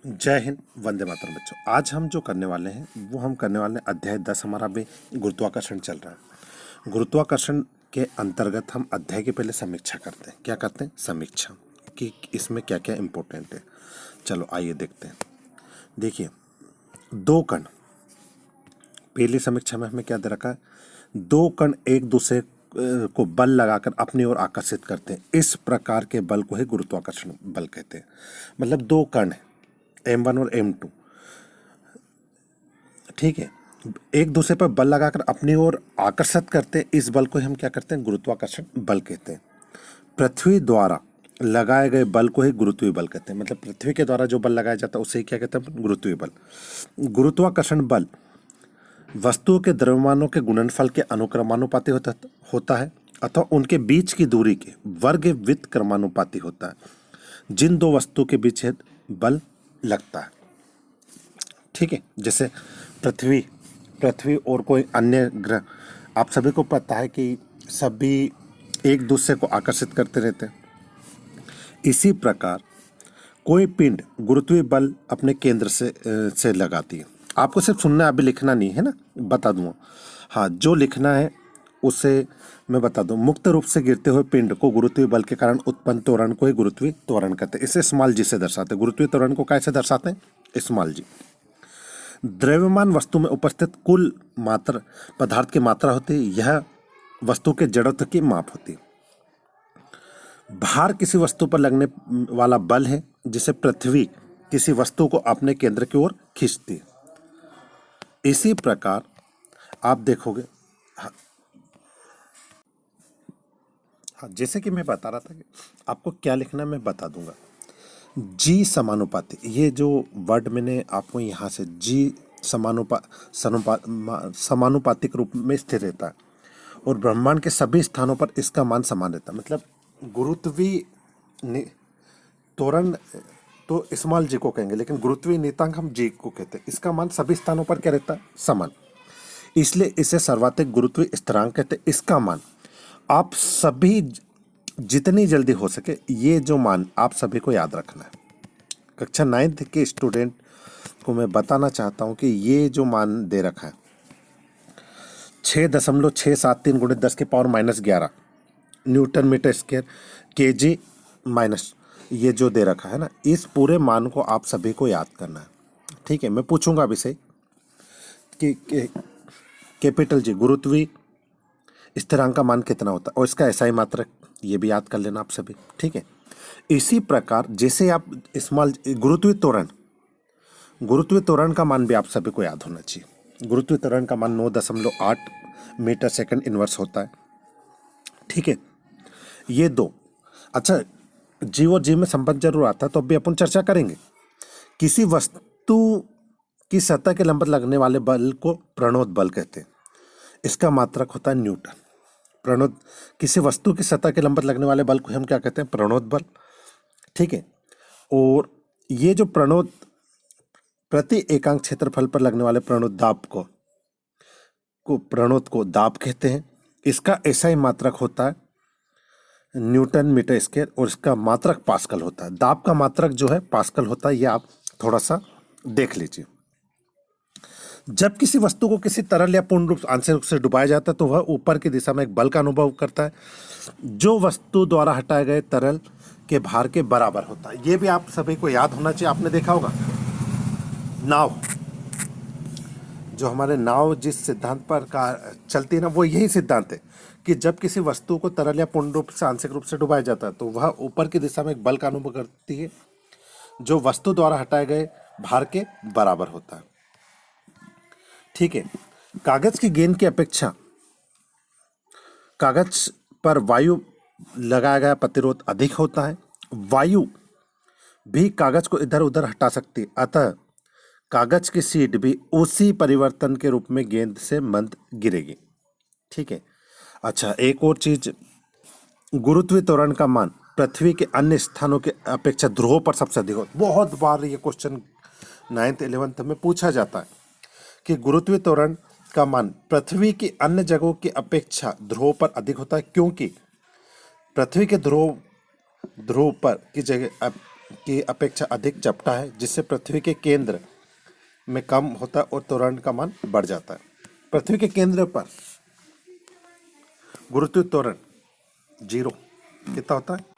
जय हिंद, वंदे मातरम बच्चों। आज हम जो करने वाले हैं वो हम करने वाले हैं अध्याय 10। हमारा भी गुरुत्वाकर्षण चल रहा है। गुरुत्वाकर्षण के अंतर्गत हम अध्याय की पहले समीक्षा करते हैं। क्या करते हैं? समीक्षा कि इसमें क्या क्या इम्पोर्टेंट है। चलो आइए देखते हैं। देखिए, दो कण, पहली समीक्षा में हमें क्या दे रखा है? दो कण एक दूसरे को बल लगाकर अपनी ओर आकर्षित करते हैं। इस प्रकार के बल को ही गुरुत्वाकर्षण बल कहते हैं। मतलब दो कण है, M1 और M2, ठीक है, एक दूसरे पर बल लगाकर अपनी ओर आकर्षित करते हैं। इस बल को हम क्या करते हैं? गुरुत्वाकर्षण बल कहते हैं। पृथ्वी द्वारा लगाए गए बल को ही गुरुत्वीय बल कहते हैं। मतलब पृथ्वी के द्वारा जो बल लगाया जाता है उसे ही क्या कहते हैं? गुरुत्वीय बल। गुरुत्वाकर्षण बल वस्तुओं के द्रव्यमानों के गुणनफल के अनुक्रमानुपाती होता है अथवा उनके बीच की दूरी के वर्ग व्युत्क्रमानुपाती होता है जिन दो वस्तुओं के बीच बल लगता है। ठीक है, जैसे पृथ्वी पृथ्वी और कोई अन्य ग्रह, आप सभी को पता है कि सभी एक दूसरे को आकर्षित करते रहते हैं। इसी प्रकार कोई पिंड गुरुत्वीय बल अपने केंद्र से लगाती है। आपको सिर्फ सुनना है, अभी लिखना नहीं है ना, बता दूंगा। हाँ, जो लिखना है उसे मैं बता दूं। मुक्त रूप से गिरते हुए पिंड को गुरुत्वीय बल के कारण उत्पन्न त्वरण को ही गुरुत्वीय त्वरण कहते हैं। इसे स्मॉल जी से दर्शाते हैं। गुरुत्वीय त्वरण को कैसे दर्शाते हैं? स्मॉल जी। द्रव्यमान वस्तु में उपस्थित कुल मात्रा पदार्थ की मात्रा होती है। यह वस्तु के जड़त्व की माप होती है। भार किसी वस्तु पर लगने वाला बल है जिसे पृथ्वी किसी वस्तु को अपने केंद्र की ओर खींचती है। इसी प्रकार आप देखोगे, हाँ, जैसे कि मैं बता रहा था कि आपको क्या लिखना मैं बता दूंगा। जी समानुपाती, ये जो वर्ड मैंने आपको यहाँ से जी समानुपातिक रूप में स्थिर रहता है और ब्रह्मांड के सभी स्थानों पर इसका मान समान रहता है। मतलब गुरुत्वीय त्वरण तो स्मॉल जी को कहेंगे, लेकिन गुरुत्वीय नियतांक हम जी को कहते हैं। इसका मान सभी स्थानों पर क्या रहता है? समान। इसलिए इसे सर्वाधिक गुरुत्वीय स्थिरांक कहते हैं। इसका मान आप सभी जितनी जल्दी हो सके, ये जो मान आप सभी को याद रखना है। कक्षा 9th के स्टूडेंट को मैं बताना चाहता हूं कि ये जो मान दे रखा है 6.673 गुणित 10 के power -11 newton metre square KG minus, ये जो दे रखा है ना, इस पूरे मान को आप सभी को याद करना है। ठीक है, मैं पूछूंगा अभी से कि कैपिटल जी गुरुत्वीय स्थिरांक का मान कितना होता है और इसका SI मात्रक, ये भी याद कर लेना आप सभी। ठीक है, इसी प्रकार जैसे आप स्मॉल गुरुत्वीय त्वरण का मान भी आप सभी को याद होना चाहिए। गुरुत्वीय त्वरण का मान 9.8 मीटर सेकंड इनवर्स होता है। ठीक है, ये दो, अच्छा, जी और जी में संबंध जरूर आता है तो अभी अपन चर्चा करेंगे। किसी वस्तु की सतह के लंबवत लगने वाले बल को प्रणोद बल कहते हैं। इसका मात्रक होता है न्यूटन। प्रणोद, किसी वस्तु की सतह के लंबवत लगने वाले बल को हम क्या कहते हैं? प्रणोद बल। ठीक है, और ये जो प्रणोद प्रति एकांक क्षेत्रफल पर लगने वाले प्रणोद दाब प्रणोद को दाब कहते हैं। इसका SI मात्रक होता है न्यूटन मीटर स्क्वायर और इसका मात्रक पास्कल होता है। दाब का मात्रक जो है पास्कल होता है, ये आप थोड़ा सा देख लीजिए। जब किसी वस्तु को किसी तरल या पूर्ण रूप आंशिक रूप से डुबाया जाता है तो वह ऊपर की दिशा में एक बल का अनुभव करता है जो वस्तु द्वारा हटाए गए तरल के भार के बराबर होता है। ये भी आप सभी को याद होना चाहिए। आपने देखा होगा नाव, जो हमारे नाव जिस सिद्धांत पर चलती है ना, वो यही सिद्धांत है कि जब किसी वस्तु को तरल या पूर्ण रूप से आंशिक रूप से डुबाया जाता है तो वह ऊपर की दिशा में एक बल का अनुभव करती है जो वस्तु द्वारा हटाए गए भार के बराबर होता है। ठीक है, कागज की गेंद की अपेक्षा कागज पर वायु लगाया गया प्रतिरोध अधिक होता है। वायु भी कागज को इधर उधर हटा सकती है, अतः कागज की शीट भी उसी परिवर्तन के रूप में गेंद से मंद गिरेगी। ठीक है, अच्छा, एक और चीज, गुरुत्वीय त्वरण का मान पृथ्वी के अन्य स्थानों के अपेक्षा ध्रुवों पर सबसे अधिक होता है। बहुत बार ये क्वेश्चन 9th 11th में पूछा जाता है कि गुरुत्वीय त्वरण का मान पृथ्वी की अन्य जगहों की अपेक्षा ध्रुवों पर अधिक होता है, क्योंकि पृथ्वी के ध्रुव पर की जगह की अपेक्षा अधिक चपटा है, जिससे पृथ्वी के केंद्र में कम होता है और त्वरण का मान बढ़ जाता है। पृथ्वी के केंद्र पर गुरुत्व त्वरण 0 कितना होता है